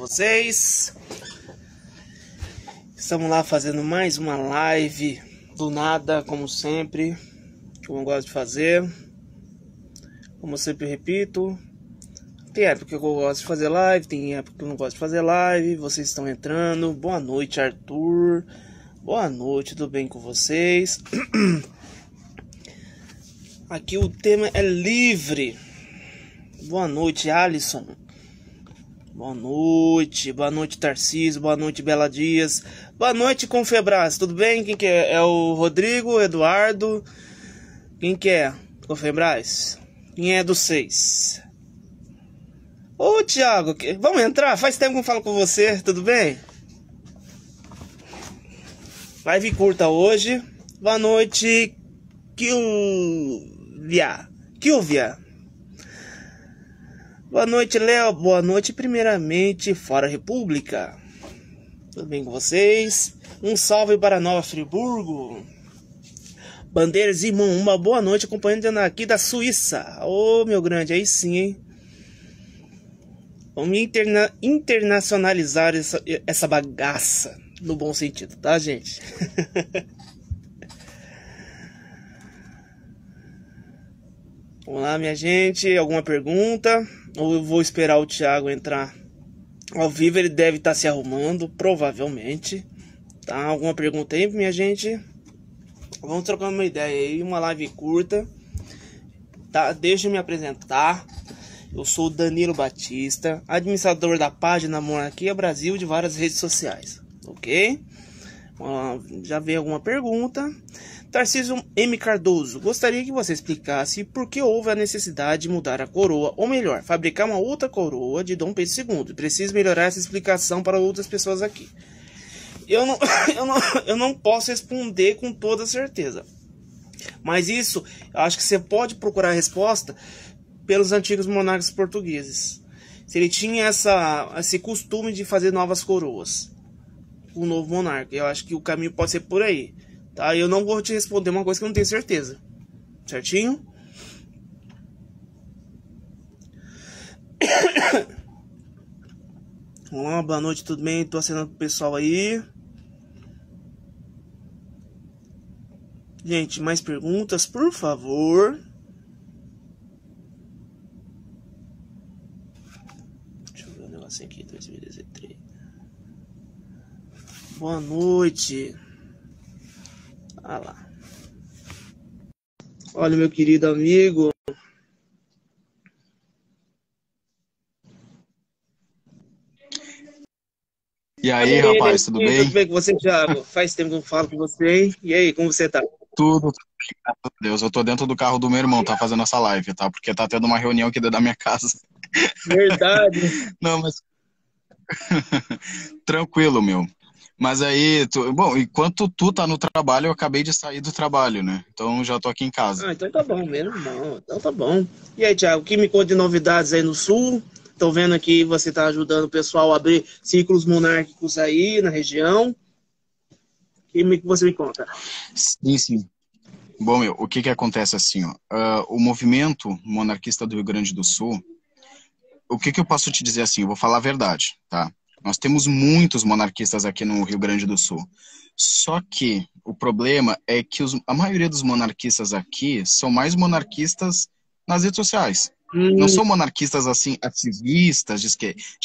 vocês? Estamos lá fazendo mais uma live do nada, como sempre, como eu gosto de fazer. Como eu sempre repito, tem época que eu gosto de fazer live, tem época que eu não gosto de fazer live. Vocês estão entrando. Boa noite, Arthur. Boa noite, tudo bem com vocês? Aqui o tema é livre. Boa noite, Alisson. Boa noite, Tarcísio. Boa noite, Bela Dias. Boa noite, Confebras. Tudo bem? Quem que é? É o Rodrigo, Eduardo. Quem que é? Confebras? Quem é do 6? Ô, Thiago, vamos entrar? Faz tempo que eu falo com você, tudo bem? Live curta hoje. Boa noite, Kilvia. Boa noite, Léo. Boa noite, primeiramente, Fora República. Tudo bem com vocês? Um salve para Nova Friburgo. Bandeiras, irmão, uma boa noite, acompanhando aqui da Suíça. Ô, meu grande, aí sim, hein? Vamos internacionalizar essa bagaça, no bom sentido, tá, gente? Vamos lá, minha gente, alguma pergunta? Ou eu vou esperar o Thiago entrar ao vivo? Ele deve estar se arrumando, provavelmente. Tá? Alguma pergunta aí, minha gente? Vamos trocando uma ideia aí, uma live curta. Tá? Deixa eu me apresentar. Eu sou o Danilo Batista, administrador da página Monarquia Brasil de várias redes sociais. Ok? Já veio alguma pergunta? Tarcísio M. Cardoso, gostaria que você explicasse por que houve a necessidade de mudar a coroa, ou melhor, fabricar uma outra coroa de Dom Pedro II. Preciso melhorar essa explicação para outras pessoas aqui. Eu não posso responder com toda certeza. Mas isso, eu acho que você pode procurar a resposta pelos antigos monarcas portugueses. Se ele tinha esse costume de fazer novas coroas, o novo monarca. Eu acho que o caminho pode ser por aí. Tá? Eu não vou te responder uma coisa que eu não tenho certeza. Certinho? Vamos lá, boa noite, tudo bem? Tô assinando pro pessoal aí. Gente, mais perguntas, por favor. Deixa eu ver o negócio aqui, 2013. Boa noite. Ah lá. Olha, meu querido amigo. E aí, rapaz, tudo bem? Tudo bem com você, Thiago? Faz tempo que eu falo com você, hein? E aí, como você tá? Tudo bem, graças a Deus. Eu tô dentro do carro do meu irmão, tá fazendo essa live, tá? Porque tá tendo uma reunião aqui dentro da minha casa. Verdade. Não, mas... Tranquilo, meu. Mas aí, bom, enquanto tu tá no trabalho, eu acabei de sair do trabalho, né? Então já tô aqui em casa. Ah, então tá bom mesmo, irmão. Então tá bom. E aí, Thiago, que me conta de novidades aí no Sul? Tô vendo aqui você tá ajudando o pessoal a abrir ciclos monárquicos aí na região. Que você me conta? Sim, sim. Bom, meu, o que que acontece assim, ó? O movimento monarquista do Rio Grande do Sul, o que que eu posso te dizer assim? Eu vou falar a verdade, tá? Nós temos muitos monarquistas aqui no Rio Grande do Sul. Só que o problema é que a maioria dos monarquistas aqui são mais monarquistas nas redes sociais. Não são monarquistas assim, ativistas, de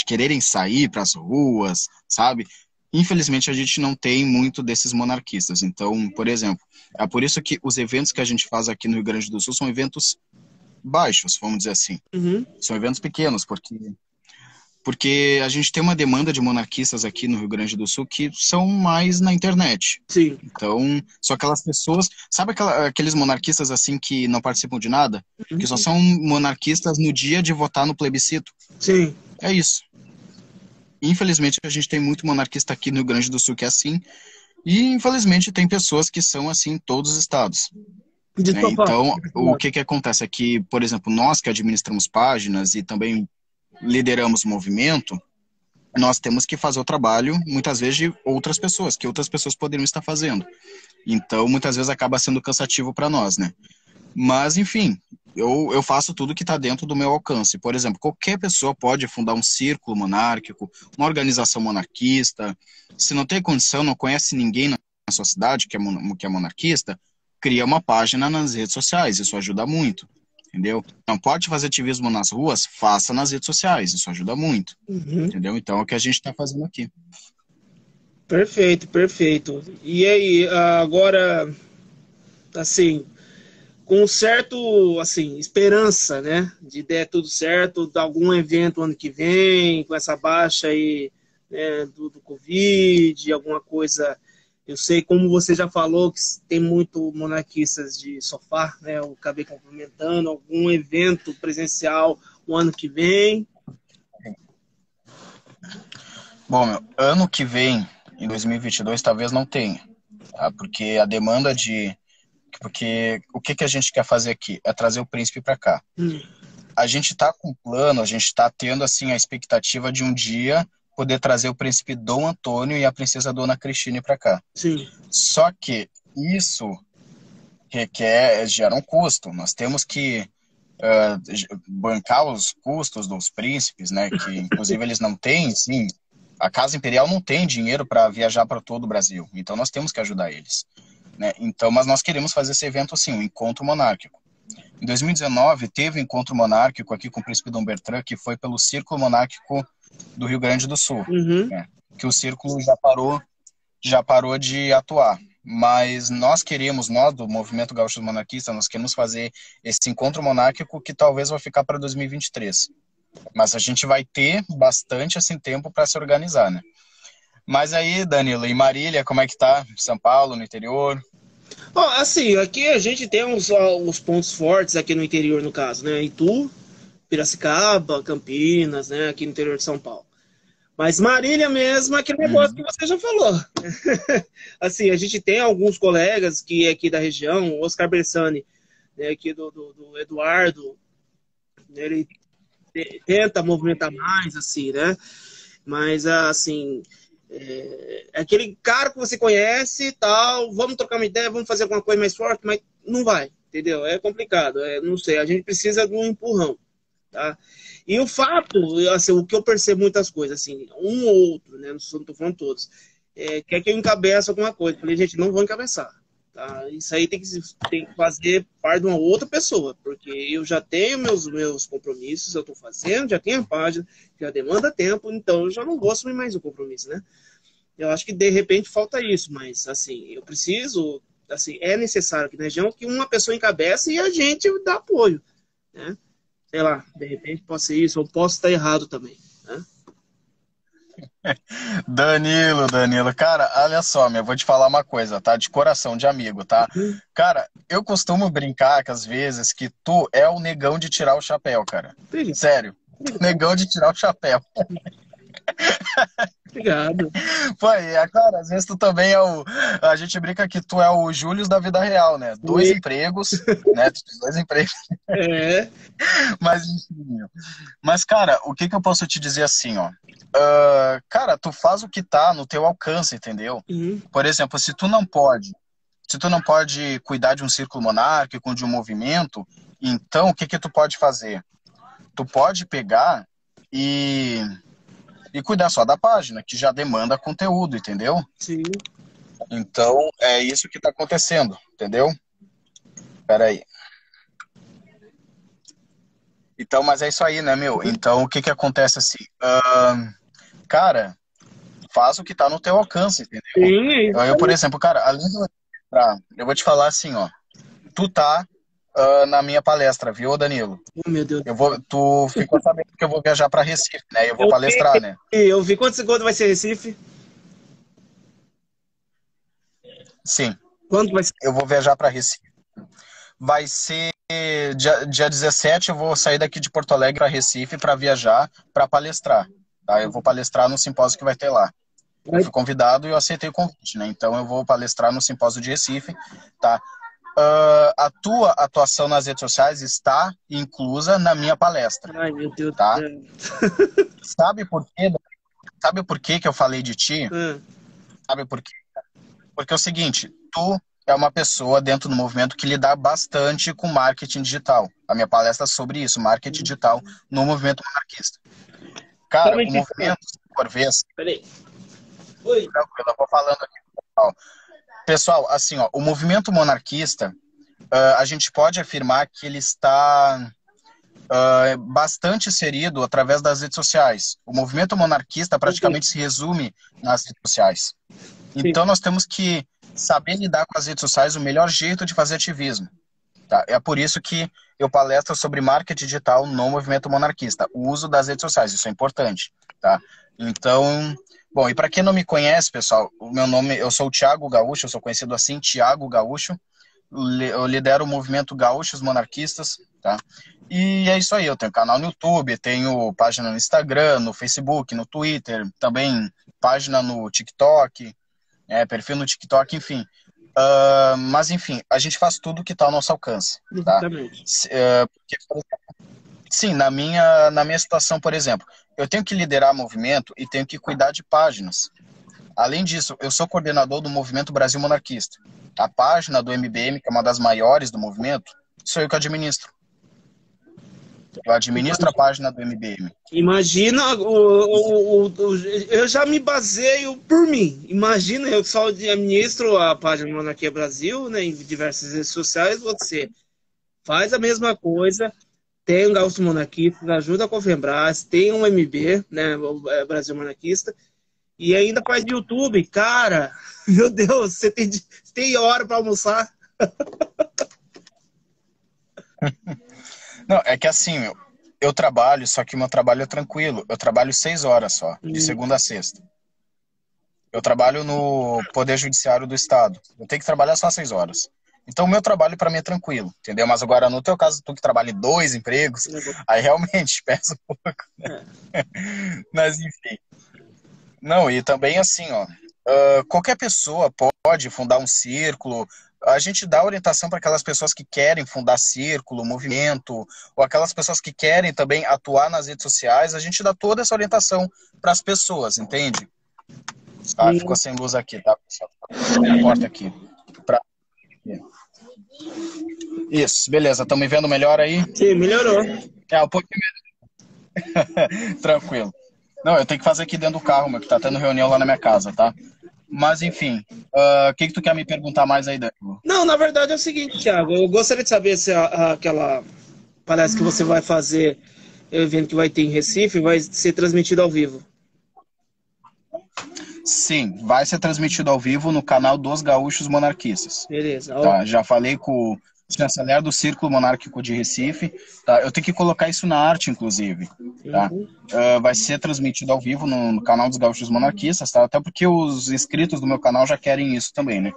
quererem sair para as ruas, sabe? Infelizmente a gente não tem muito desses monarquistas. Então, por exemplo, é por isso que os eventos que a gente faz aqui no Rio Grande do Sul são eventos baixos, vamos dizer assim. São eventos pequenos, porque a gente tem uma demanda de monarquistas aqui no Rio Grande do Sul que são mais na internet. Sim. Então, são aquelas pessoas... Sabe aqueles monarquistas assim que não participam de nada? Que só são monarquistas no dia de votar no plebiscito? Sim. É isso. Infelizmente, a gente tem muito monarquista aqui no Rio Grande do Sul que é assim. E, infelizmente, tem pessoas que são assim em todos os estados. Então, o que acontece é que, por exemplo, nós que administramos páginas e também lideramos o movimento, nós temos que fazer o trabalho, muitas vezes, de outras pessoas, que outras pessoas poderiam estar fazendo. Então, muitas vezes acaba sendo cansativo para nós, né? Mas, enfim, eu faço tudo que está dentro do meu alcance. Por exemplo, qualquer pessoa pode fundar um círculo monárquico, uma organização monarquista. Se não tem condição, não conhece ninguém na sua cidade que é monarquista, cria uma página nas redes sociais. Isso ajuda muito, entendeu? Não pode fazer ativismo nas ruas, faça nas redes sociais. Isso ajuda muito, Uhum. entendeu? Então, é o que a gente está fazendo aqui. Perfeito, perfeito. E aí, agora, assim, com certo, assim, esperança, né, de der tudo certo, de algum evento ano que vem, com essa baixa aí, né, do Covid, alguma coisa. Eu sei, como você já falou, que tem muito monarquistas de sofá, né, eu acabei cumprimentando, algum evento presencial o ano que vem. Bom, meu, ano que vem, em 2022, talvez não tenha, tá? Porque a demanda de... Porque o que a gente quer fazer aqui? É trazer o príncipe para cá. Hum, A gente está com um plano, a gente está tendo assim a expectativa de um dia poder trazer o príncipe Dom Antônio e a princesa Dona Cristina para cá. sim. Só que isso gera um custo. Nós temos que bancar os custos dos príncipes, né? Que inclusive eles não têm, sim. A Casa Imperial não tem dinheiro para viajar para todo o Brasil, então nós temos que ajudar eles, né? Então, mas nós queremos fazer esse evento assim, um encontro monárquico. Em 2019, teve um encontro monárquico aqui com o príncipe Dom Bertrand, que foi pelo Círculo Monárquico do Rio Grande do Sul, Uhum. né? Que o círculo já parou de atuar. Mas nós do Movimento Gaúcho Monarquista, nós queremos fazer esse encontro monárquico que talvez vai ficar para 2023. Mas a gente vai ter bastante assim, tempo para se organizar, né? Mas aí, Danilo, em Marília, como é que tá? São Paulo, no interior? Ó, assim, aqui a gente tem os pontos fortes aqui no interior, no caso, né? Itu, Piracicaba, Campinas, né? Aqui no interior de São Paulo. Mas Marília mesmo, é aquele negócio que Uhum. você já falou. Assim, a gente tem alguns colegas que é aqui da região, o Oscar Bersani, né, aqui do Eduardo, né, ele tenta movimentar mais, assim, né? Mas, assim, é aquele cara que você conhece e tal, vamos trocar uma ideia, vamos fazer alguma coisa mais forte, mas não vai, entendeu? É complicado, não sei, a gente precisa de um empurrão, tá? E o fato, assim, o que eu percebo muitas coisas, assim, um ou outro, né, não estou falando todos, quer que eu encabeça alguma coisa. Eu falei, gente, não vou encabeçar. Tá? Isso aí tem que fazer parte de uma outra pessoa, porque eu já tenho meus compromissos, eu estou fazendo, já tenho a página, já demanda tempo, então eu já não vou assumir mais o compromisso, né? Eu acho que de repente falta isso, mas assim, eu preciso, assim, é necessário aqui na região que uma pessoa encabece e a gente dá apoio, né? Sei lá, de repente pode ser isso, ou posso estar errado também, né? Danilo, cara, olha só, meu, eu vou te falar uma coisa, tá? De coração, de amigo, tá? Uhum. Cara, eu costumo brincar que às vezes que tu é o negão de tirar o chapéu, cara. Obrigado, Sério, negão de tirar o chapéu. obrigado. Pô, cara, às vezes tu também é o. A gente brinca que tu é o Július da vida real, né? Dois E, empregos, né? Tu tem dois empregos, é, mas enfim. Mas, cara, o que que eu posso te dizer assim, ó? Cara, tu faz o que tá no teu alcance, entendeu? uhum, Por exemplo, se tu não pode cuidar de um círculo monárquico, de um movimento, então o que que tu pode fazer? Tu pode pegar e, e cuidar só da página, que já demanda conteúdo, entendeu? sim. Então, é isso que tá acontecendo, entendeu? Pera aí. Então, mas é isso aí, né, meu? Então, o que que acontece assim? Cara, faz o que tá no teu alcance, entendeu? Sim, é isso Eu, por aí. exemplo, cara, além do... Eu vou te falar assim, ó. Tu tá na minha palestra, viu, Danilo? Oh, meu Deus do céu. Tu ficou sabendo que eu vou viajar para Recife, né? Eu vou Eu vi, palestrar, né? eu vi quando vai ser Recife? Sim, Quando vai ser? eu vou viajar para Recife. Vai ser dia 17, eu vou sair daqui de Porto Alegre para Recife para viajar, para palestrar, tá? Eu vou palestrar no simpósio que vai ter lá. Eu Vai, fui convidado e eu aceitei o convite, né? Então eu vou palestrar no simpósio de Recife, tá? A tua atuação nas redes sociais está inclusa na minha palestra, ai, meu Deus do tá? céu. Sabe por quê? Sabe por que que eu falei de ti? Ah, Sabe por quê? Porque é o seguinte, tu é uma pessoa dentro do movimento que lida bastante com marketing digital. A minha palestra é sobre isso, marketing digital no movimento monarquista. Cara, o Somente isso. movimento, por vez, Peraí. Oi. tranquilo, eu vou falando aqui. Pessoal, pessoal, assim, ó, o movimento monarquista, a gente pode afirmar que ele está bastante inserido através das redes sociais. O movimento monarquista praticamente se resume nas redes sociais. Sim. Então nós temos que saber lidar com as redes sociais, o melhor jeito de fazer ativismo. Tá? É por isso que eu palestro sobre marketing digital no movimento monarquista, o uso das redes sociais, isso é importante. Tá? Então, bom, e para quem não me conhece, pessoal, o meu nome, eu sou o Thiago Gaúcho, eu sou conhecido assim, Thiago Gaúcho, eu lidero o movimento Gaúchos Monarquistas, tá? E é isso aí, eu tenho canal no YouTube, tenho página no Instagram, no Facebook, no Twitter, também página no TikTok, perfil no TikTok, enfim. Mas, enfim, a gente faz tudo que está ao nosso alcance, tá? Exatamente. Sim, na minha situação, por exemplo, eu tenho que liderar movimento e tenho que cuidar de páginas. Além disso, eu sou coordenador do Movimento Brasil Monarquista. A página do MBM, que é uma das maiores do movimento, sou eu que administro. Eu administro a página do MBM. Imagina, eu já me baseio por mim. Imagina, eu só administro a página Monarquia Brasil, né, em diversas redes sociais. Você faz a mesma coisa, tem o Gaúcho Monarquista, ajuda a Confembras, tem um MB, né, o Brasil Monarquista, e ainda faz YouTube. Cara, meu Deus, você tem hora para almoçar? Não, é que assim, eu trabalho, só que o meu trabalho é tranquilo. Eu trabalho 6 horas só, de segunda a sexta. Eu trabalho no Poder Judiciário do Estado. Eu tenho que trabalhar só 6 horas. Então, o meu trabalho para mim é tranquilo, entendeu? Mas agora, no teu caso, tu que trabalha em 2 empregos, aí realmente pesa um pouco, né? Mas, enfim. Não, e também assim, ó, qualquer pessoa pode fundar um círculo. A gente dá orientação para aquelas pessoas que querem fundar círculo, movimento, ou aquelas pessoas que querem também atuar nas redes sociais. A gente dá toda essa orientação para as pessoas, entende? Ah, ficou sem luz aqui, tá? Corta aqui. Pra... Isso, beleza. Estão me vendo melhor aí? Sim, melhorou. Um pouquinho. Tranquilo. Não, eu tenho que fazer aqui dentro do carro, meu, que tá tendo reunião lá na minha casa, tá? Mas, enfim, o que tu quer me perguntar mais aí, Danilo? Não, na verdade é o seguinte, Thiago, eu gostaria de saber se aquela palestra que você vai fazer, o evento que vai ter em Recife, vai ser transmitido ao vivo. Sim, vai ser transmitido ao vivo no canal dos Gaúchos Monarquistas. Beleza. Tá? Já falei com o chanceler do Círculo Monárquico de Recife. Tá? Eu tenho que colocar isso na arte, inclusive. Tá? Vai ser transmitido ao vivo no canal dos Gaúchos Monarquistas, tá? Até porque os inscritos do meu canal já querem isso também, né?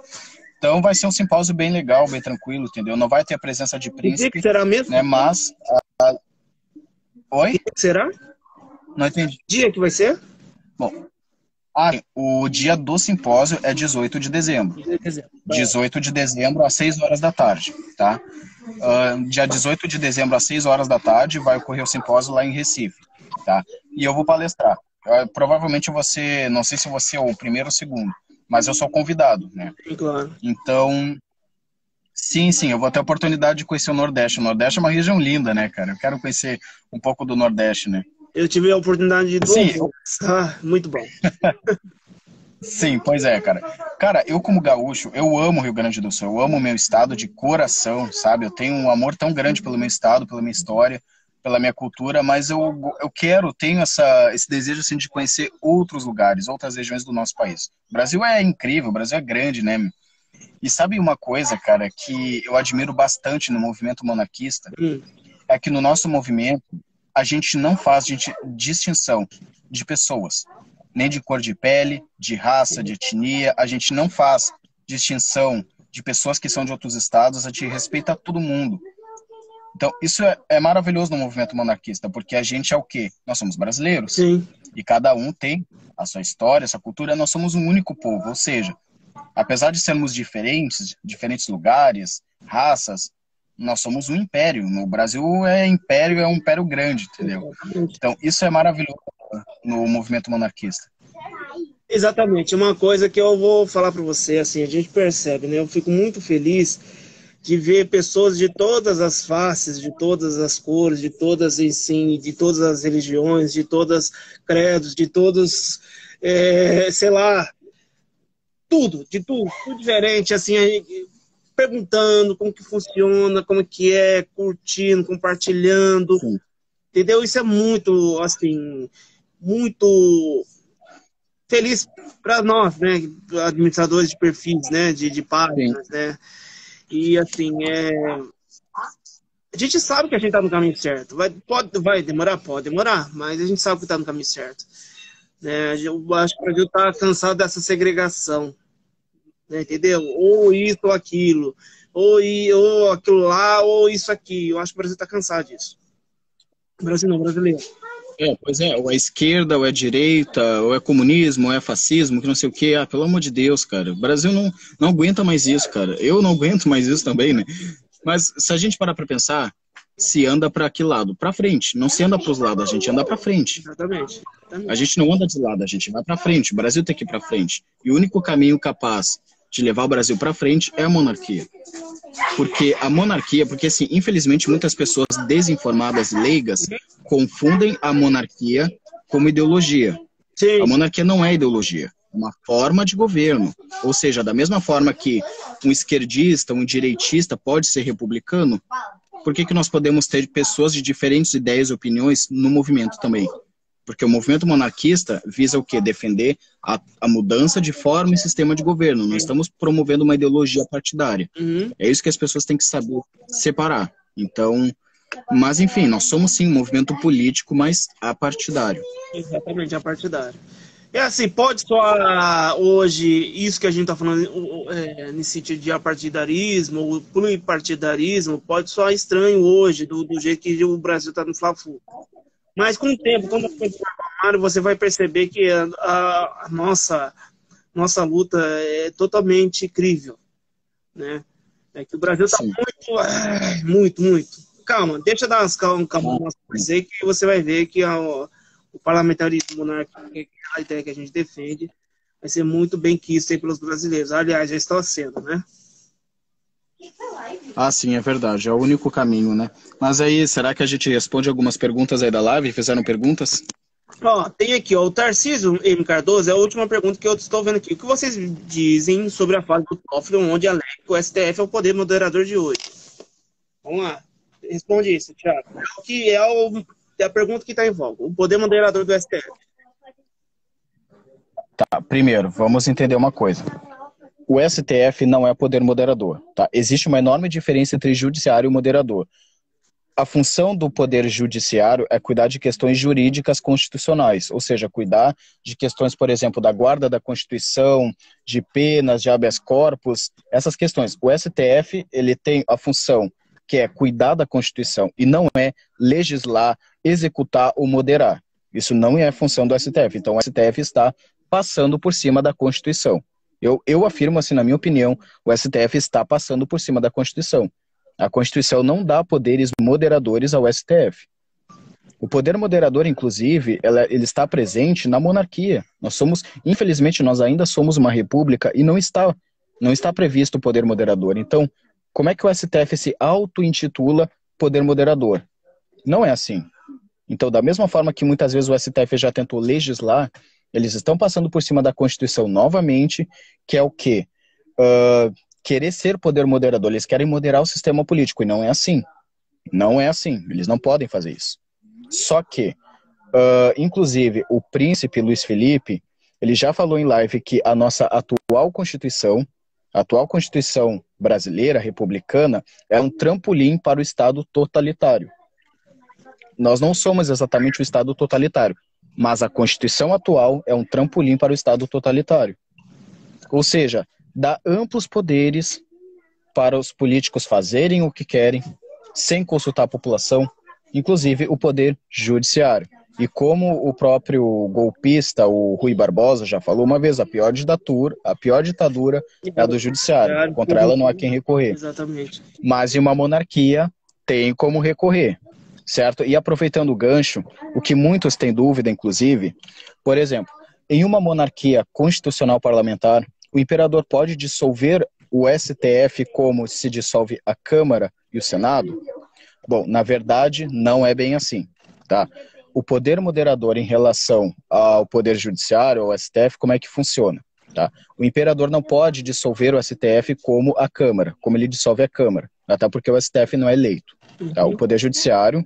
Então vai ser um simpósio bem legal, bem tranquilo, entendeu? Não vai ter a presença de príncipe. Que será mesmo? Né? Mas... Oi? Que será? Não entendi. Dia que vai ser? Bom, o dia do simpósio é 18 de dezembro. 18 de dezembro, às 6 horas da tarde, tá? Dia 18 de dezembro, às 6 horas da tarde, vai ocorrer o simpósio lá em Recife, tá? E eu vou palestrar. Provavelmente você, não sei se você é o primeiro ou o segundo, mas eu sou convidado, né? Claro. Então, sim, eu vou ter a oportunidade de conhecer o Nordeste. O Nordeste é uma região linda, né, cara? Eu quero conhecer um pouco do Nordeste, né? Eu tive a oportunidade de Sim. Muito bom. Sim, pois é, cara. Cara, eu como gaúcho, eu amo o Rio Grande do Sul, eu amo o meu estado de coração, sabe? Eu tenho um amor tão grande pelo meu estado, pela minha história, pela minha cultura, mas eu tenho esse desejo, assim, de conhecer outros lugares, outras regiões do nosso país. O Brasil é incrível, o Brasil é grande, né? E sabe uma coisa, cara, que eu admiro bastante no movimento monarquista? É que no nosso movimento, a gente não faz distinção de pessoas, nem de cor de pele, de raça, de etnia. A gente não faz distinção de pessoas que são de outros estados. A gente respeita todo mundo. Então, isso é maravilhoso no movimento monarquista, porque a gente é o quê? Nós somos brasileiros. Sim. E cada um tem a sua história, a sua cultura. Nós somos um único povo. Ou seja, apesar de sermos diferentes lugares, raças, nós somos um império. No Brasil é um império grande, entendeu? Então, isso é maravilhoso no movimento monarquista. Exatamente, uma coisa que eu vou falar para você, assim, a gente percebe, né? Eu fico muito feliz de ver pessoas de todas as faces, de todas as cores, de todas, assim, de todas as religiões, de todos credos, de todos, sei lá, tudo, de tudo, tudo diferente, assim, perguntando como que funciona, como que é, curtindo, compartilhando, Sim, entendeu? Isso é muito, assim, muito feliz para nós, né, administradores de perfis, né, de sim. páginas, né, e assim, a gente sabe que a gente está no caminho certo, vai demorar? Pode demorar, mas a gente sabe que está no caminho certo, né, eu acho que o Brasil está cansado dessa segregação, né, entendeu? Ou isso ou aquilo, ou aquilo lá, ou isso aqui, eu acho que o Brasil está cansado disso. Brasil não, brasileiro. Pois é, ou é esquerda, ou é direita, ou é comunismo, ou é fascismo, que não sei o quê. Ah, pelo amor de Deus, cara. O Brasil não aguenta mais isso, cara. Eu não aguento mais isso também, né? Mas se a gente parar pra pensar, se anda pra que lado? Pra frente. Não se anda pros lados, a gente anda pra frente. Exatamente, A exatamente. gente não anda de lado, a gente vai pra frente. O Brasil tem que ir pra frente. E o único caminho capaz de levar o Brasil pra frente é a monarquia. Porque a monarquia, porque assim, infelizmente muitas pessoas desinformadas e leigas confundem a monarquia como ideologia. A Sim, sim. monarquia não é ideologia, é uma forma de governo. Ou seja, da mesma forma que um esquerdista, um direitista pode ser republicano, por que nós podemos ter pessoas de diferentes ideias e opiniões no movimento também? Porque o movimento monarquista visa o quê? Defender a mudança de forma e sistema de governo. Não estamos promovendo uma ideologia partidária. Uhum. É isso que as pessoas têm que saber separar. Então, mas enfim, nós somos sim um movimento político, mas apartidário. Exatamente, a partidária. É assim, pode soar hoje isso que a gente está falando nesse sentido de apartidarismo ou pluripartidarismo, pode soar estranho hoje, do jeito que o Brasil está no Fla-Flu. Mas com o tempo, quando você for armário, você vai perceber que a nossa luta é totalmente crível, né? É que o Brasil está Sim. muito. Calma, deixa eu dar umas calma umas coisas aí que você vai ver que o parlamentarismo monárquico, que é a ideia que a gente defende, vai ser muito bem quisto aí pelos brasileiros. Aliás, já está sendo, né? Ah, sim, é verdade. É o único caminho, né? Mas aí, será que a gente responde algumas perguntas aí da live? Fizeram perguntas? Ó, tem aqui, ó, o Tarcísio M. Cardoso é a última pergunta que eu estou vendo aqui. O que vocês dizem sobre a fase do Toffoli, onde alega que o STF é o poder moderador de hoje? Vamos lá. Responde isso, Thiago. É a pergunta que está em voga. O poder moderador do STF. Tá, primeiro, vamos entender uma coisa. O STF não é poder moderador, tá? Existe uma enorme diferença entre judiciário e moderador. A função do poder judiciário é cuidar de questões jurídicas constitucionais, ou seja, cuidar de questões, por exemplo, da guarda da Constituição, de penas, de habeas corpus, essas questões. O STF, ele tem a função que é cuidar da Constituição e não é legislar, executar ou moderar. Isso não é a função do STF. Então, o STF está passando por cima da Constituição. Eu afirmo assim, na minha opinião, o STF está passando por cima da Constituição. A Constituição não dá poderes moderadores ao STF. O poder moderador, inclusive, ele está presente na monarquia. Infelizmente, nós ainda somos uma república e não está previsto o poder moderador. Então, como é que o STF se auto-intitula poder moderador? Não é assim. Então, da mesma forma que muitas vezes o STF já tentou legislar, eles estão passando por cima da Constituição novamente, que é o quê? Querer ser poder moderador. Eles querem moderar o sistema político, e não é assim. Não é assim. Eles não podem fazer isso. Só que, inclusive, o príncipe Luiz Felipe, ele já falou em live que a nossa atual Constituição brasileira, republicana, é um trampolim para o Estado totalitário. Nós não somos exatamente o Estado totalitário, mas a Constituição atual é um trampolim para o Estado totalitário. Ou seja, dá amplos poderes para os políticos fazerem o que querem, sem consultar a população, inclusive o poder judiciário. E como o próprio golpista, o Rui Barbosa, já falou uma vez, a pior ditadura é a do judiciário. Contra ela não há quem recorrer. Exatamente. Mas em uma monarquia tem como recorrer, certo? E aproveitando o gancho, o que muitos têm dúvida, inclusive, por exemplo, Em uma monarquia constitucional parlamentar, o imperador pode dissolver o STF como se dissolve a Câmara e o Senado? Bom, na verdade, não é bem assim, tá? O poder moderador em relação ao poder judiciário, ao STF, como é que funciona? Tá? O imperador não pode dissolver o STF como a Câmara, como ele dissolve a Câmara, até porque o STF não é eleito. Tá? O poder judiciário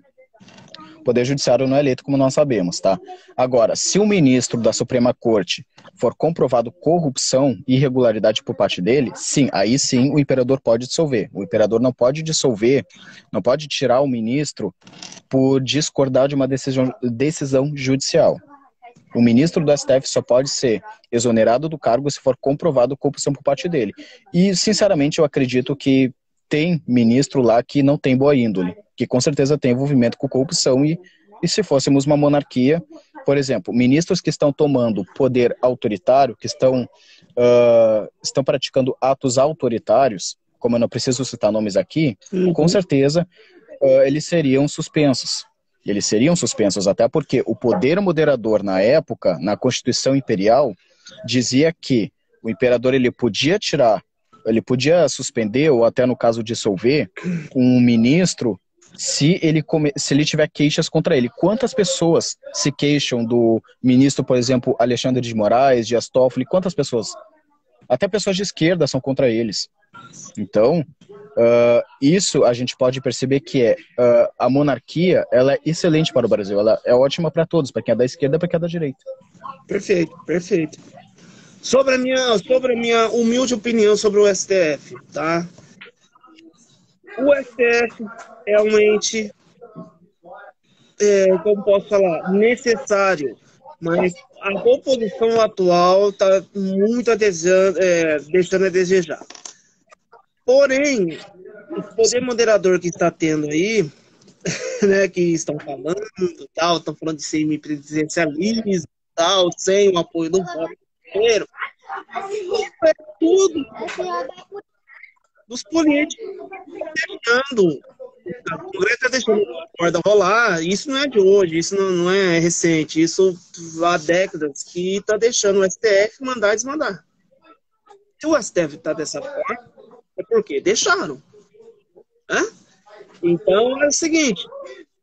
não é eleito, como nós sabemos, tá? Agora, se um ministro da Suprema Corte for comprovado corrupção e irregularidade por parte dele, sim, aí sim o imperador pode dissolver. O imperador não pode dissolver, não pode tirar o ministro por discordar de uma decisão judicial. O ministro do STF só pode ser exonerado do cargo se for comprovado corrupção por parte dele. E, sinceramente, eu acredito que tem ministro lá que não tem boa índole, que com certeza tem envolvimento com corrupção e se fôssemos uma monarquia, por exemplo, ministros que estão tomando poder autoritário, que estão praticando atos autoritários, como eu não preciso citar nomes aqui, com certeza eles seriam suspensos. Eles seriam suspensos, até porque o poder moderador na época, na Constituição Imperial, dizia que o imperador ele podia suspender ou até no caso dissolver um ministro se ele tiver queixas contra ele. Quantas pessoas se queixam do ministro, por exemplo, Alexandre de Moraes, Dias Toffoli? Quantas pessoas? Até pessoas de esquerda são contra eles. Então, isso a gente pode perceber que a monarquia ela é excelente para o Brasil, ela é ótima para todos, para quem é da esquerda e para quem é da direita. Perfeito, perfeito. Sobre a minha humilde opinião sobre o STF, tá? O STF é um ente, como posso falar, necessário, mas a composição atual está muito deixando a desejar. Porém, o poder moderador que está tendo aí, né, que estão falando, estão falando de semipresidencialismo, tal, sem o apoio do voto inteiro, é tudo dos políticos deixando. O Congresso está deixando a corda rolar. Isso não é de hoje, isso não é recente. Isso há décadas que está deixando o STF mandar e desmandar. Se o STF está dessa forma, é porque deixaram. Então é o seguinte: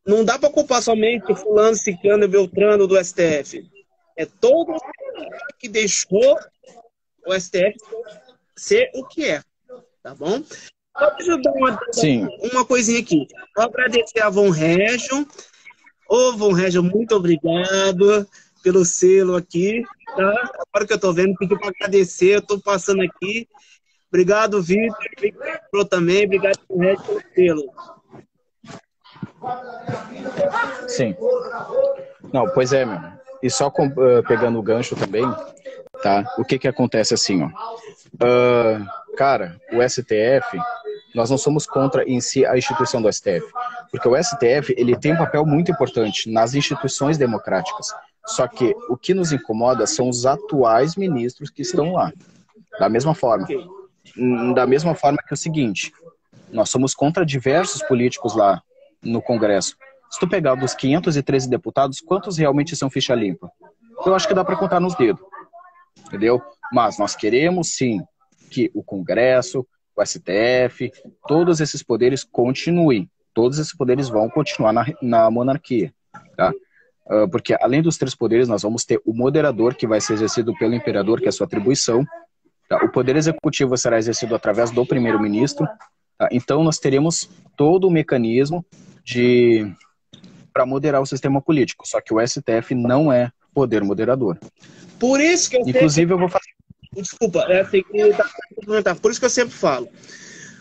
não dá para culpar somente fulano, ciclano e beltrano do STF. É todo mundo que deixou o STF ser o que é. Tá bom? Só deixa eu dar uma coisinha aqui. Vou agradecer a Von Regio. Ô, Von Regio, muito obrigado pelo selo aqui. Tá? Agora que eu tô vendo, pediu para agradecer, eu tô passando aqui. Obrigado, Vitor. Obrigado também. Obrigado, Von Regio, pelo selo. Sim. Não, pois é, meu. E só pegando o gancho também, tá? O que acontece assim, ó. Cara, o STF, nós não somos contra em si a instituição do STF, porque o STF ele tem um papel muito importante nas instituições democráticas. Só que o que nos incomoda são os atuais ministros que estão lá. Da mesma forma que é o seguinte, nós somos contra diversos políticos lá no Congresso. Se tu pegar dos 513 deputados, quantos realmente são ficha limpa? Eu acho que dá para contar nos dedos, entendeu? Mas nós queremos sim que o Congresso, o STF, todos esses poderes continuem. Todos esses poderes vão continuar na monarquia, tá? Porque além dos 3 poderes, nós vamos ter o moderador, que vai ser exercido pelo imperador, que é a sua atribuição. Tá? O poder executivo será exercido através do primeiro-ministro. Tá? Então, nós teremos todo o mecanismo para moderar o sistema político. Só que o STF não é poder moderador. Por isso que eu Inclusive, eu vou fazer... Desculpa, por isso que eu sempre falo.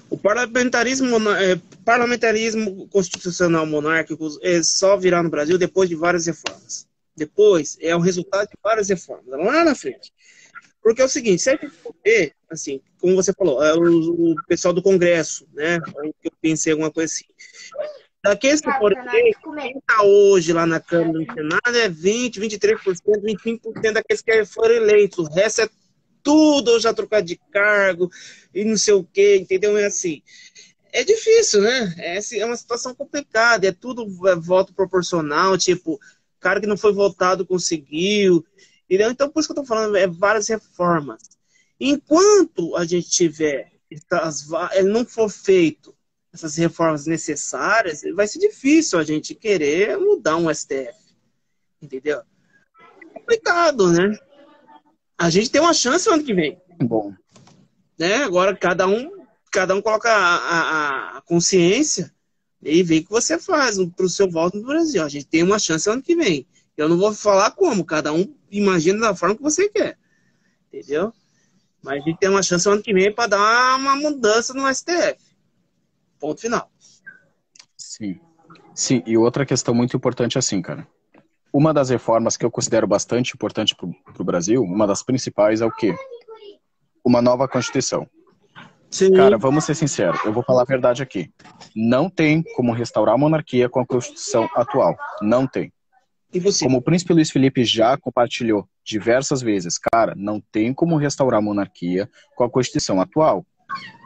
O parlamentarismo constitucional monárquico só virá no Brasil depois de várias reformas. Depois é o resultado de várias reformas, lá na frente. Porque é o seguinte, se a gente for ver, assim, como você falou, o pessoal do Congresso, né? Eu pensei alguma coisa assim. Daqueles que foram eleitos, quem está hoje lá na Câmara e no Senado é 20%, 23%, 25% daqueles que foram eleitos. O resto é tudo já trocado de cargo e não sei o que, entendeu? É assim. É difícil, né? É uma situação complicada, é tudo voto proporcional, tipo, cara que não foi votado conseguiu. Entendeu? Então, por isso que eu estou falando, várias reformas. Enquanto a gente tiver, ele não for feito essas reformas necessárias, vai ser difícil a gente querer mudar um STF. Entendeu? É complicado, né? A gente tem uma chance no ano que vem. Bom. Né? Agora, cada um coloca a consciência e vê o que você faz para o seu voto no Brasil. A gente tem uma chance no ano que vem. Eu não vou falar como, cada um imagina da forma que você quer. Entendeu? Mas a gente tem uma chance no ano que vem para dar uma mudança no STF. Ponto final. Sim. Sim, e outra questão muito importante assim, cara. Uma das reformas que eu considero bastante importante para o Brasil, uma das principais é o quê? Uma nova Constituição. Sim. Cara, vamos ser sinceros, eu vou falar a verdade aqui. Não tem como restaurar a monarquia com a Constituição atual. Não tem. Como o príncipe Luiz Felipe já compartilhou diversas vezes, cara, não tem como restaurar a monarquia com a Constituição atual.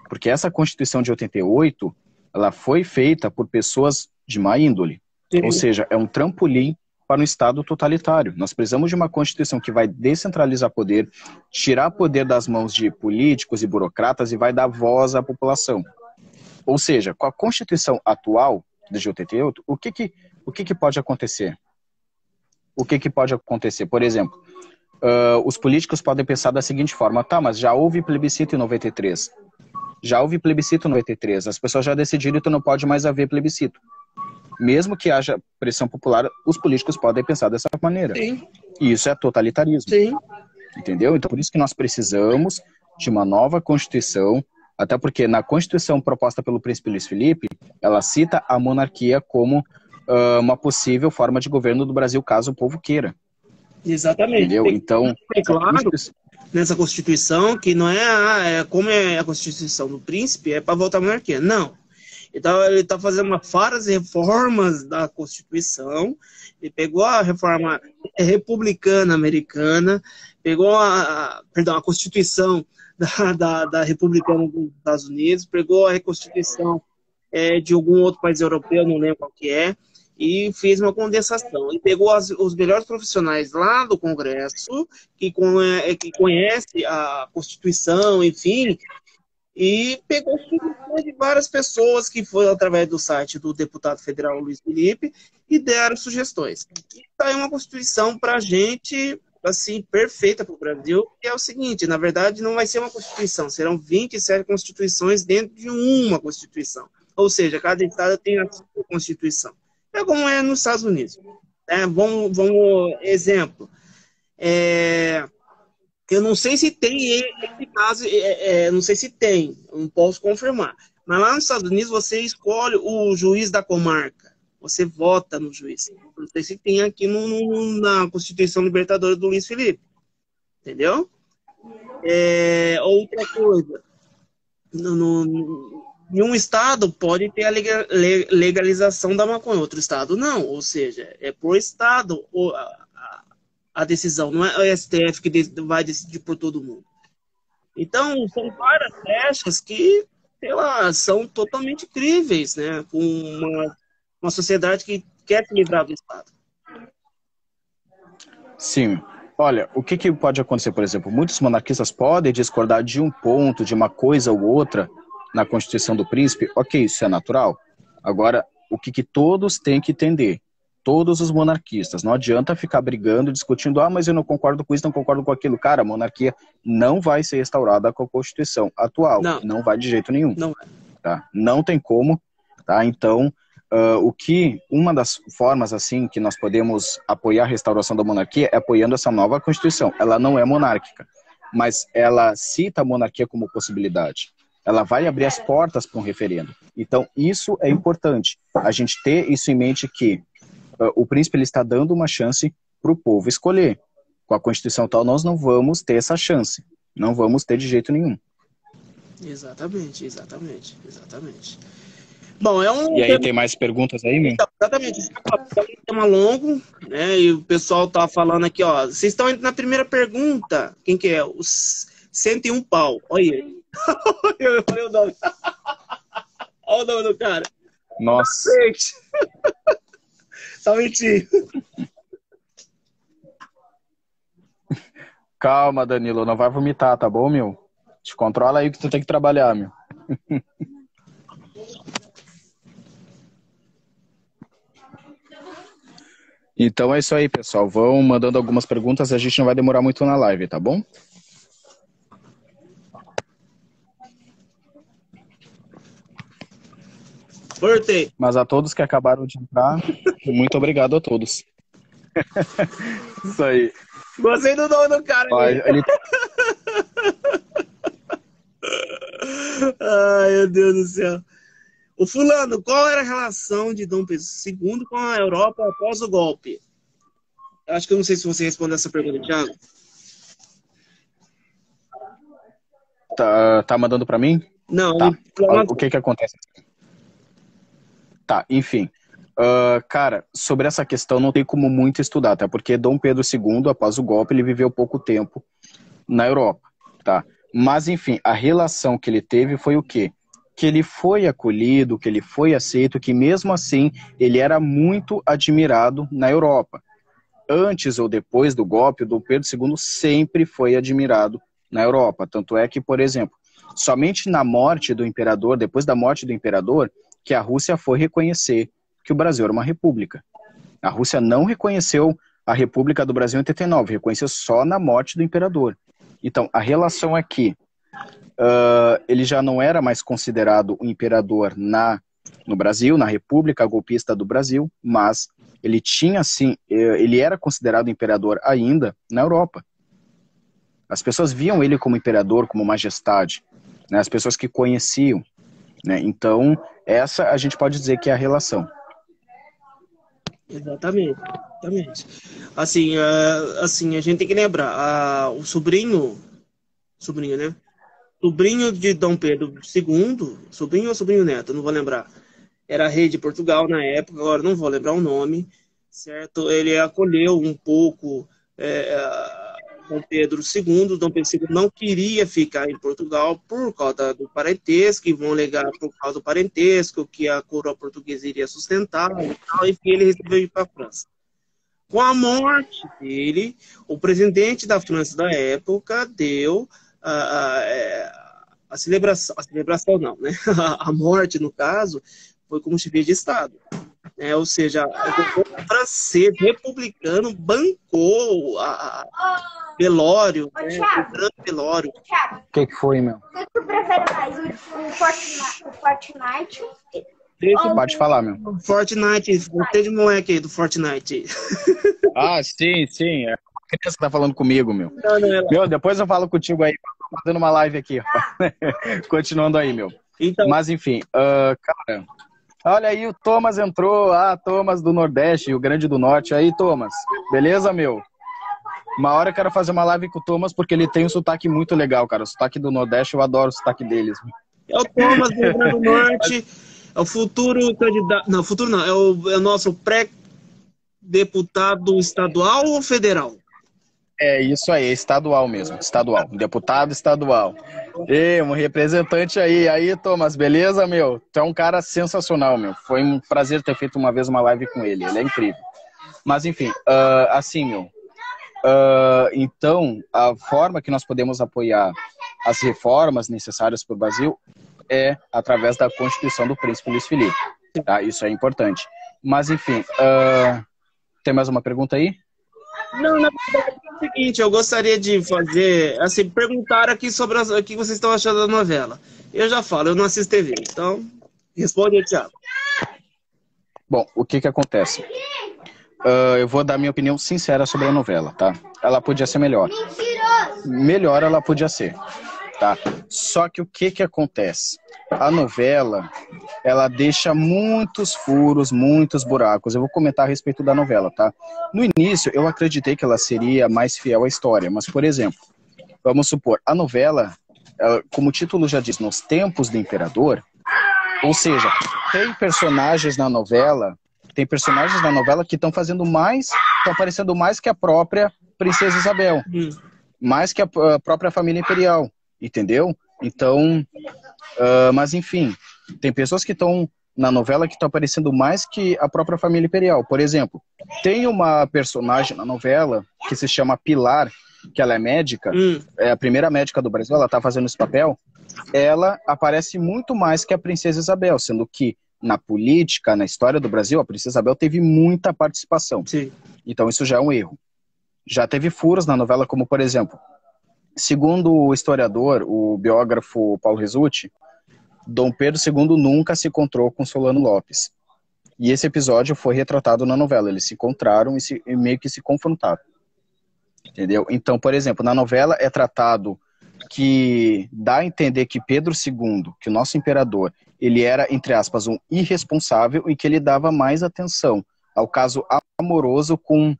Porque essa Constituição de 88, ela foi feita por pessoas de má índole. Sim. Ou seja, é um trampolim para um Estado totalitário. Nós precisamos de uma Constituição que vai descentralizar poder, tirar poder das mãos de políticos e burocratas e vai dar voz à população. Ou seja, com a Constituição atual de 88, o que pode acontecer? O que pode acontecer? Por exemplo, os políticos podem pensar da seguinte forma, tá, mas já houve plebiscito em 93. Já houve plebiscito em 93, as pessoas já decidiram e tu não pode mais haver plebiscito. Mesmo que haja pressão popular, os políticos podem pensar dessa maneira. Sim. E isso é totalitarismo. Sim. Entendeu? Então, por isso que nós precisamos de uma nova Constituição, até porque na Constituição proposta pelo príncipe Luiz Felipe, ela cita a monarquia como uma possível forma de governo do Brasil, caso o povo queira. Exatamente. Entendeu? Então, é claro, nessa Constituição, que não é como é a Constituição do príncipe, é para voltar à monarquia. Não. Ele está fazendo várias reformas da Constituição. Ele pegou a reforma republicana americana, pegou a Constituição da Republicana dos Estados Unidos, pegou a Constituição de algum outro país europeu, não lembro qual que é, e fez uma condensação. E pegou os melhores profissionais lá do Congresso, que conhece a Constituição, enfim, e pegou sugestões de várias pessoas que foram através do site do deputado federal Luiz Felipe e deram sugestões. E tá aí uma Constituição para a gente, assim, perfeita para o Brasil, que é o seguinte, na verdade não vai ser uma Constituição, serão 27 Constituições dentro de uma Constituição. Ou seja, cada estado tem a sua Constituição. É como é nos Estados Unidos. Vamos exemplo, eu não sei se tem esse caso, não sei se tem, não posso confirmar. Mas lá nos Estados Unidos você escolhe o juiz da comarca, você vota no juiz. Não sei se tem aqui na Constituição Libertadora do Luiz Felipe. Entendeu? Outra coisa, em um estado pode ter a legalização da maconha, outro estado não. Ou seja, é por estado a decisão, não é o STF que vai decidir por todo mundo. Então, são várias brechas que, sei lá, são totalmente críveis, né? Com uma sociedade que quer se livrar do Estado. Sim. Olha, o que pode acontecer, por exemplo? Muitos monarquistas podem discordar de um ponto, de uma coisa ou outra na Constituição do Príncipe. Ok, isso é natural. Agora, o que todos têm que entender? Todos os monarquistas. Não adianta ficar brigando, discutindo, mas eu não concordo com isso, não concordo com aquilo. Cara, a monarquia não vai ser restaurada com a Constituição atual. Não vai de jeito nenhum. Não vai. Tá? Não tem como. Tá? Então, uma das formas assim que nós podemos apoiar a restauração da monarquia é apoiando essa nova Constituição. Ela não é monárquica, mas ela cita a monarquia como possibilidade. Ela vai abrir as portas para um referendo. Então, isso é importante. A gente ter isso em mente que o príncipe ele está dando uma chance para o povo escolher. Com a Constituição tal, nós não vamos ter essa chance. Não vamos ter de jeito nenhum. Exatamente. Bom, E aí, tem mais perguntas aí, meu? Exatamente. É um tema longo, né? E o pessoal tá falando aqui, ó. Vocês estão indo na primeira pergunta. Quem que é? Os 101 pau. Olha aí. Eu falei o nome. Olha o nome do cara. Nossa. Só mentindo. Calma, Danilo, não vai vomitar, tá bom, meu? Te controla aí que tu tem que trabalhar, meu. Então é isso aí, pessoal. Vão mandando algumas perguntas, a gente não vai demorar muito na live, tá bom? Cortei. Mas a todos que acabaram de entrar, muito obrigado a todos. Isso aí. Gostei do nome do cara. Ele... Ai, meu Deus do céu. O fulano, qual era a relação de Dom Pedro II com a Europa após o golpe? Acho que eu não sei se você respondeu essa pergunta, Thiago. Tá mandando pra mim? Não. Tá. O que acontece? Tá, enfim. Cara, sobre essa questão não tem como muito estudar, tá? Porque Dom Pedro II, após o golpe, ele viveu pouco tempo na Europa, tá? Mas, enfim, a relação que ele teve foi o quê? Que ele foi acolhido, que ele foi aceito, que mesmo assim ele era muito admirado na Europa. Antes ou depois do golpe, o Dom Pedro II sempre foi admirado na Europa. Tanto é que, por exemplo, somente na morte do imperador, depois da morte do imperador, que a Rússia foi reconhecer que o Brasil era uma república. A Rússia não reconheceu a República do Brasil em 89, reconheceu só na morte do imperador. Então, a relação é que ele já não era mais considerado um imperador no Brasil, na República Golpista do Brasil, mas ele tinha, sim, ele era considerado imperador ainda na Europa. As pessoas viam ele como imperador, como majestade, né? As pessoas que conheciam, né? Então, essa a gente pode dizer que é a relação. Exatamente. Assim, a gente tem que lembrar, o sobrinho, né? Sobrinho de Dom Pedro II, sobrinho ou sobrinho neto, não vou lembrar. Era rei de Portugal na época, agora não vou lembrar o nome, certo? Ele acolheu um pouco Dom Pedro II. Dom Pedro II não queria ficar em Portugal por causa do parentesco, e vão alegar por causa do parentesco, que a coroa portuguesa iria sustentar e tal, enfim, ele resolveu ir para a França. Com a morte dele, o presidente da França da época deu a celebração não, né? A morte, no caso, foi como chefia de Estado. Ou seja, o governo francês republicano bancou velório, né? O grande velório. O que foi, meu? O que tu prefere mais, o Fortnite? Pode falar, meu. Fortnite, você de moleque aí do Fortnite. Ah, sim. É a criança que tá falando comigo, meu. Não. Meu, depois eu falo contigo aí. Tô fazendo uma live aqui. Continuando aí, meu. Então, mas, enfim, cara... Olha aí, o Thomas entrou. Thomas do Nordeste, Rio Grande do Norte. Aí, Thomas. Beleza, meu? Uma hora eu quero fazer uma live com o Thomas, porque ele tem um sotaque muito legal, cara. O sotaque do Nordeste, eu adoro o sotaque deles. É o Thomas do Rio Grande do Norte. É o futuro candidato... Não, futuro não. É o nosso pré-deputado estadual ou federal? É isso aí, estadual mesmo. Estadual. Deputado estadual. E um representante aí. Aí, Thomas, beleza, meu? Tu é um cara sensacional, meu. Foi um prazer ter feito uma vez uma live com ele. Ele é incrível. Mas, enfim, assim, meu. Então, a forma que nós podemos apoiar as reformas necessárias para o Brasil é através da Constituição do Príncipe Luiz Felipe. Tá? Isso é importante. Mas, enfim, tem mais uma pergunta aí? Não, na verdade é o seguinte, eu gostaria de fazer, assim, perguntar aqui sobre o que vocês estão achando da novela. Eu já falo, eu não assisto TV, então responde aí, Thiago. Bom, o que acontece? Eu vou dar minha opinião sincera sobre a novela, tá? Ela podia ser melhor. Melhor ela podia ser, tá? Só que o que acontece? A novela, ela deixa muitos furos, muitos buracos. Eu vou comentar a respeito da novela, tá? No início, eu acreditei que ela seria mais fiel à história, mas, por exemplo, vamos supor, a novela, como o título já diz, nos tempos do imperador, ou seja, tem personagens na novela que estão fazendo mais, estão aparecendo mais que a própria Princesa Isabel, mais que a própria família imperial, entendeu? Então, mas enfim, tem pessoas que estão na novela que estão aparecendo mais que a própria família imperial. Por exemplo, tem uma personagem na novela que se chama Pilar, que ela é médica, Hum, é a primeira médica do Brasil, ela está fazendo esse papel, ela aparece muito mais que a Princesa Isabel, sendo que na política, na história do Brasil, a Princesa Isabel teve muita participação. sim. Então isso já é um erro. Já teve furos na novela, como por exemplo, segundo o historiador, o biógrafo Paulo Resutti, Dom Pedro II nunca se encontrou com Solano Lopes. E esse episódio foi retratado na novela. Eles se encontraram e meio que se confrontaram. Entendeu? Então, por exemplo, na novela é tratado que dá a entender que Pedro II, que o nosso imperador, ele era, entre aspas, um irresponsável e que ele dava mais atenção ao caso amoroso com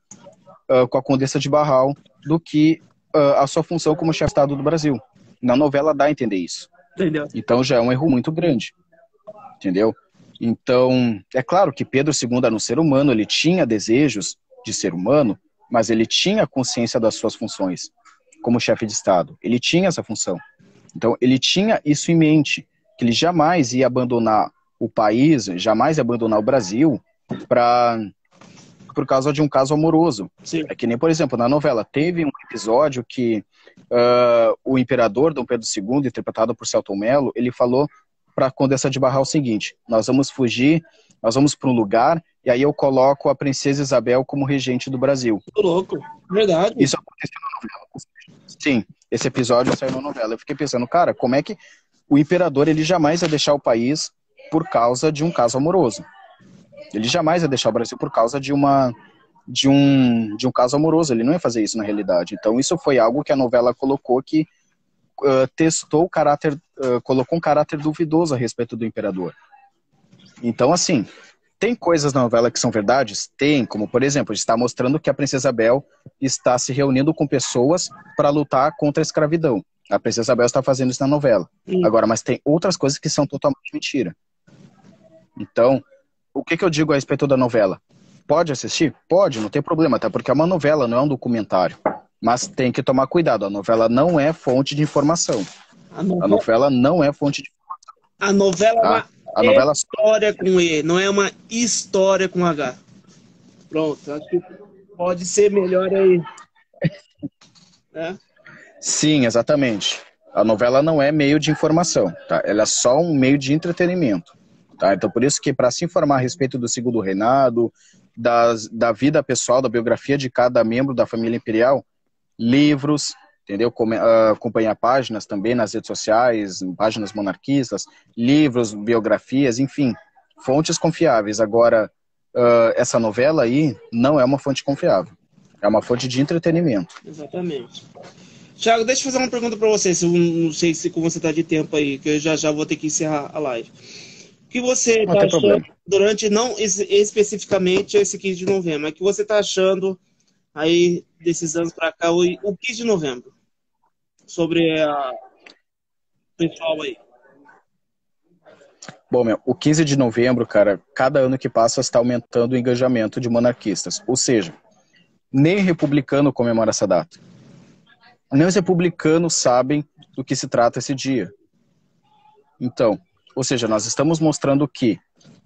a Condessa de Barral do que a sua função como chefe de Estado do Brasil. Na novela dá a entender isso. Entendeu? Então já é um erro muito grande. Entendeu? Então, é claro que Pedro II era um ser humano, ele tinha desejos de ser humano, mas ele tinha consciência das suas funções como chefe de Estado. Ele tinha essa função. Então, ele tinha isso em mente, que ele jamais ia abandonar o país, jamais ia abandonar o Brasil por causa de um caso amoroso. Sim. É que nem, por exemplo, na novela, teve um episódio que o imperador Dom Pedro II, interpretado por Selton Mello, ele falou para a Condessa de Barral o seguinte: nós vamos fugir, nós vamos para um lugar, e aí eu coloco a Princesa Isabel como regente do Brasil. Tô louco. Verdade. Isso aconteceu na novela. Sim, esse episódio saiu na novela. Eu fiquei pensando, cara, como é que o imperador ele jamais ia deixar o país por causa de um caso amoroso? Ele jamais ia deixar o Brasil por causa de um caso amoroso. Ele não ia fazer isso na realidade. Então isso foi algo que a novela colocou que testou o caráter, colocou um caráter duvidoso a respeito do imperador. Então, assim, tem coisas na novela que são verdades? Tem, como por exemplo, está mostrando que a Princesa Isabel está se reunindo com pessoas para lutar contra a escravidão. A Princesa Isabel está fazendo isso na novela. Agora, mas tem outras coisas que são totalmente mentira. Então, o que eu digo a respeito da novela? Pode assistir? Pode, não tem problema, até porque é uma novela, não é um documentário. Mas tem que tomar cuidado, a novela não é fonte de informação. A novela não é fonte de informação. A novela Tá? é uma história com E, não é uma história com H. Pronto, acho que pode ser melhor aí. É? Sim, exatamente. A novela não é meio de informação, tá? Ela é só um meio de entretenimento. Tá? Então, por isso que para se informar a respeito do Segundo Reinado, da vida pessoal, da biografia de cada membro da família imperial, livros, entendeu? Acompanhar páginas também nas redes sociais, páginas monarquistas, livros, biografias, enfim, fontes confiáveis. Agora, essa novela aí não é uma fonte confiável. É uma fonte de entretenimento. Exatamente. Thiago, deixa eu fazer uma pergunta para você, não sei se como você está de tempo aí, que eu já vou ter que encerrar a live. O que você está achando durante, não especificamente esse 15 de novembro, mas o que você está achando aí desses anos para cá, o 15 de novembro, sobre o pessoal aí? Bom, o 15 de novembro, cara, cada ano que passa está aumentando o engajamento de monarquistas. Ou seja, nem republicano comemora essa data. Nem os republicanos sabem do que se trata esse dia. Então, ou seja, nós estamos mostrando que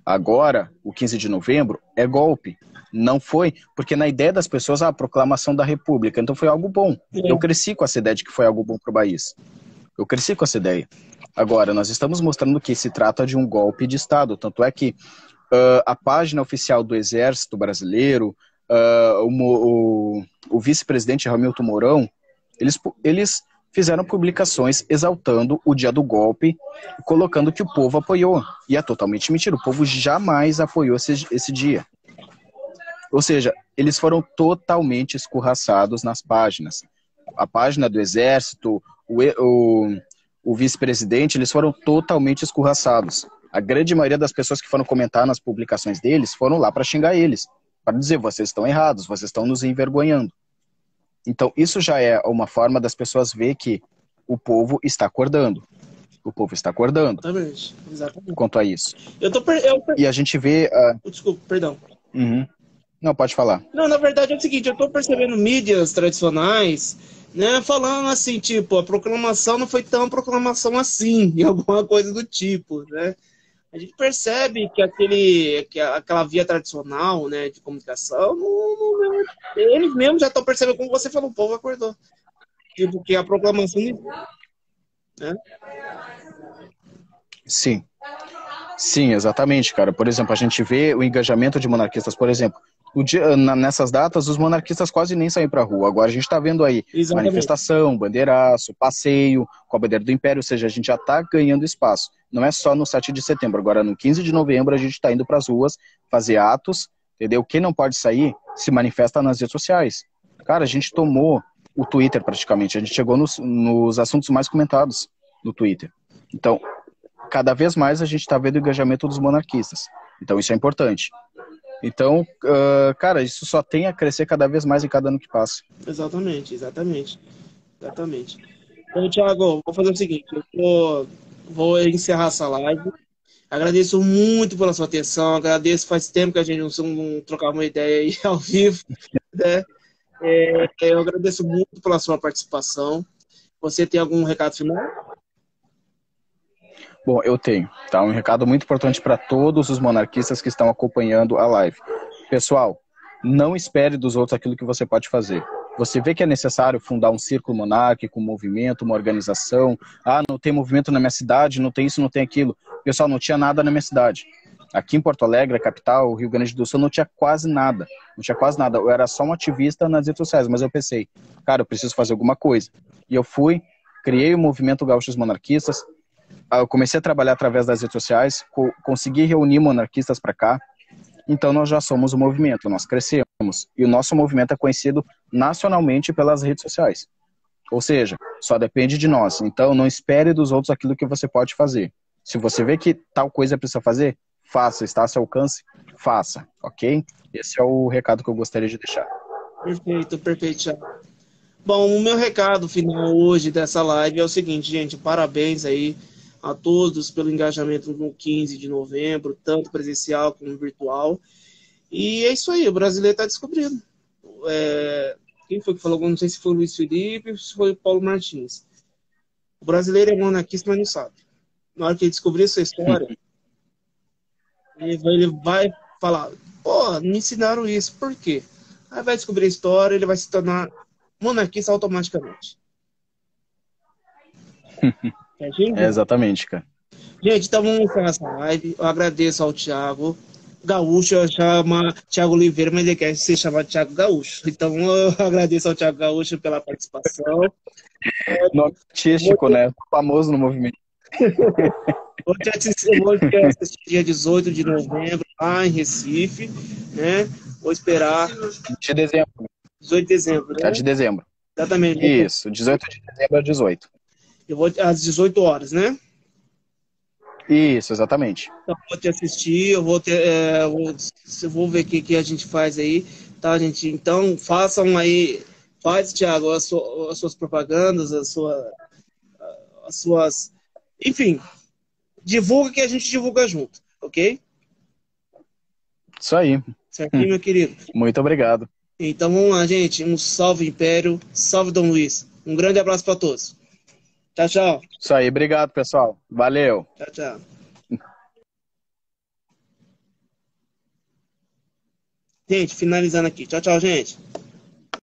agora, o 15 de novembro, é golpe. Não foi, porque na ideia das pessoas, a proclamação da República, então foi algo bom. Eu cresci com essa ideia de que foi algo bom para o país. Eu cresci com essa ideia. Agora, nós estamos mostrando que se trata de um golpe de Estado. Tanto é que a página oficial do Exército Brasileiro, o vice-presidente Hamilton Mourão, eles fizeram publicações exaltando o dia do golpe, colocando que o povo apoiou. E é totalmente mentira, o povo jamais apoiou esse dia. Ou seja, eles foram totalmente escorraçados nas páginas. A página do Exército, o vice-presidente, eles foram totalmente escorraçados. A grande maioria das pessoas que foram comentar nas publicações deles foram lá para xingar eles, para dizer, vocês estão errados, vocês estão nos envergonhando. Então, isso já é uma forma das pessoas ver que o povo está acordando. O povo está acordando. Exatamente. Quanto a isso. E a gente vê... Desculpa, perdão. Uhum. Não, pode falar. Não, na verdade é o seguinte, eu tô percebendo mídias tradicionais, né, falando assim, tipo, a proclamação não foi tão proclamação assim, e alguma coisa do tipo, né? A gente percebe que aquela via tradicional, né, de comunicação, eles mesmos já estão percebendo, como você falou, o povo acordou. porque a proclamação, né? Sim. Sim, exatamente, cara. Por exemplo, a gente vê o engajamento de monarquistas, por exemplo, nessas datas os monarquistas quase nem saem pra rua. Agora a gente tá vendo aí Exatamente. manifestação, bandeiraço, passeio com a bandeira do Império, ou seja, a gente já tá ganhando espaço. Não é só no 7 de setembro, agora no 15 de novembro a gente tá indo pras ruas fazer atos, entendeu? Quem não pode sair se manifesta nas redes sociais. Cara, a gente tomou o Twitter praticamente, a gente chegou nos assuntos mais comentados no Twitter. Então, cada vez mais a gente está vendo o engajamento dos monarquistas. Então, isso é importante. Então, cara, isso só tem a crescer cada vez mais em cada ano que passa. Exatamente, exatamente. Exatamente. Então, Thiago, vou fazer o seguinte, vou encerrar essa live. Agradeço muito pela sua atenção, agradeço, faz tempo que a gente não trocava uma ideia aí ao vivo, né? Eu agradeço muito pela sua participação. Você tem algum recado final? Bom, eu tenho, tá? Um recado muito importante para todos os monarquistas que estão acompanhando a live. Pessoal, não espere dos outros aquilo que você pode fazer. Você vê que é necessário fundar um círculo monárquico, um movimento, uma organização. Ah, não tem movimento na minha cidade, não tem isso, não tem aquilo. Pessoal, não tinha nada na minha cidade. Aqui em Porto Alegre, a capital, Rio Grande do Sul, não tinha quase nada. Não tinha quase nada. Eu era só um ativista nas redes sociais, mas eu pensei, cara, eu preciso fazer alguma coisa. E eu fui, criei o movimento Gaúchos Monarquistas. Eu comecei a trabalhar através das redes sociais, consegui reunir monarquistas para cá. Então nós já somos um movimento, nós crescemos. E o nosso movimento é conhecido nacionalmente pelas redes sociais. Ou seja, só depende de nós. Então não espere dos outros aquilo que você pode fazer. Se você vê que tal coisa precisa fazer, faça. Está a seu alcance, faça. Ok? Esse é o recado que eu gostaria de deixar. Perfeito, perfeito, Thiago. Bom, o meu recado final hoje dessa live é o seguinte, gente, parabéns aí a todos pelo engajamento no 15 de novembro, tanto presencial como virtual. E é isso aí, o brasileiro está descobrindo. Quem foi que falou? Não sei se foi o Luiz Felipe ou se foi o Paulo Martins. O brasileiro é monarquista, mas não sabe. Na hora que ele descobrir essa história, ele vai falar, pô, me ensinaram isso, por quê? Aí vai descobrir a história, ele vai se tornar monarquista automaticamente. É exatamente, cara. Gente, então vamos encerrar essa live. Eu agradeço ao Thiago Gaúcho, eu chamo Thiago Oliveira, mas ele quer ser chamado Thiago Gaúcho. Então eu agradeço ao Thiago Gaúcho pela participação. Nome artístico, né? Famoso no movimento. Eu vou te assistir dia 18 de novembro, lá em Recife, né? Vou esperar. De dezembro. 18 de dezembro, né? É de dezembro. Exatamente. Isso, 18 de dezembro a 18. Eu vou às 18 horas, né? Isso, exatamente. Então, eu vou te assistir, eu vou ver o que a gente faz aí, tá, gente? Então, façam aí, faz, Thiago, as suas propagandas, as suas... Enfim, divulga que a gente divulga junto, ok? Isso aí. Certinho, meu querido? Muito obrigado. Então, vamos lá, gente. Um salve, Império. Salve, Dom Luiz. Um grande abraço para todos. Tchau, tchau. Isso aí, obrigado, pessoal. Valeu. Tchau, tchau. Gente, finalizando aqui. Tchau, tchau, gente.